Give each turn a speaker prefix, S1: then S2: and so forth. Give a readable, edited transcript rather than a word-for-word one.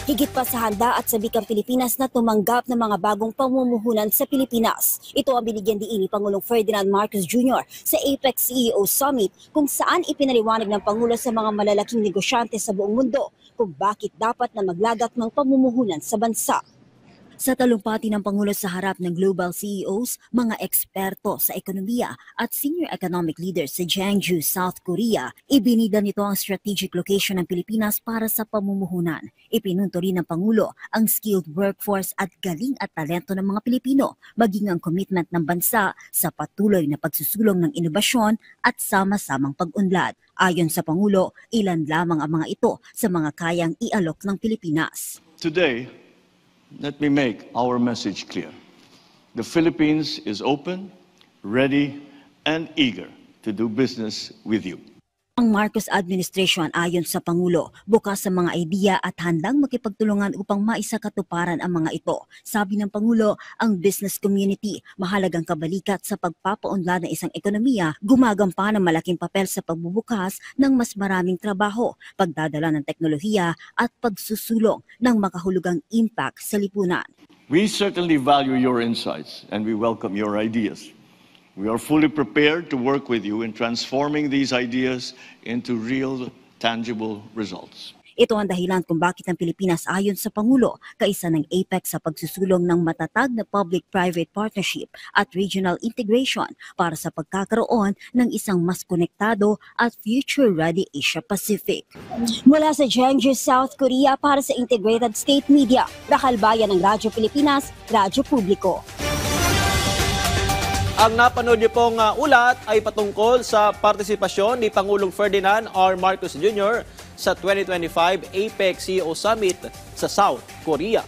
S1: Higit pa sa handa at sabik ang Pilipinas na tumanggap ng mga bagong pamumuhunan sa Pilipinas. Ito ang binigyan diin ni Pangulong Ferdinand Marcos Jr. sa APEC CEO Summit kung saan ipinaliwanag ng Pangulo sa mga malalaking negosyante sa buong mundo kung bakit dapat na maglagak ng pamumuhunan sa bansa. Sa talumpati ng Pangulo sa harap ng global CEOs, mga eksperto sa ekonomiya at senior economic leaders sa Jeonju, South Korea, ibinida nito ang strategic location ng Pilipinas para sa pamumuhunan. Ipinunto rin ng Pangulo ang skilled workforce at galing at talento ng mga Pilipino, maging ang commitment ng bansa sa patuloy na pagsusulong ng inobasyon at sama-samang pag-unlad. Ayon sa Pangulo, ilan lamang ang mga ito sa mga kayang ialok ng Pilipinas.
S2: Today, let me make our message clear. The Philippines is open, ready, and eager to do business with you.
S1: Ang Marcos administration ayon sa Pangulo, bukas sa mga idea at handang makipagtulungan upang maisakatuparan ang mga ito. Sabi ng Pangulo, ang business community mahalagang kabalikat sa pagpapaunlad ng isang ekonomiya, gumagampa ng malaking papel sa pagbubukas ng mas maraming trabaho, pagdadala ng teknolohiya at pagsusulong ng makahulugang impact sa lipunan.
S2: We certainly value your insights and we welcome your ideas. We are fully prepared to work with you in transforming these ideas into real, tangible results.
S1: Ito ang dahilan kung bakit ang Pilipinas ayon sa Pangulo, kaisa ng APEC sa pagsusulong ng matatag na public-private partnership at regional integration para sa pagkakaroon ng isang mas konektado at future-ready Asia-Pacific. Mula sa Jeonju, South Korea para sa Integrated State Media, Rakal Bayan ng Radyo Pilipinas, Radyo Publiko.
S3: Ang napanood niyo pong ulat ay patungkol sa partisipasyon ni Pangulong Ferdinand R. Marcos Jr. sa 2025 APEC CEO Summit sa South Korea.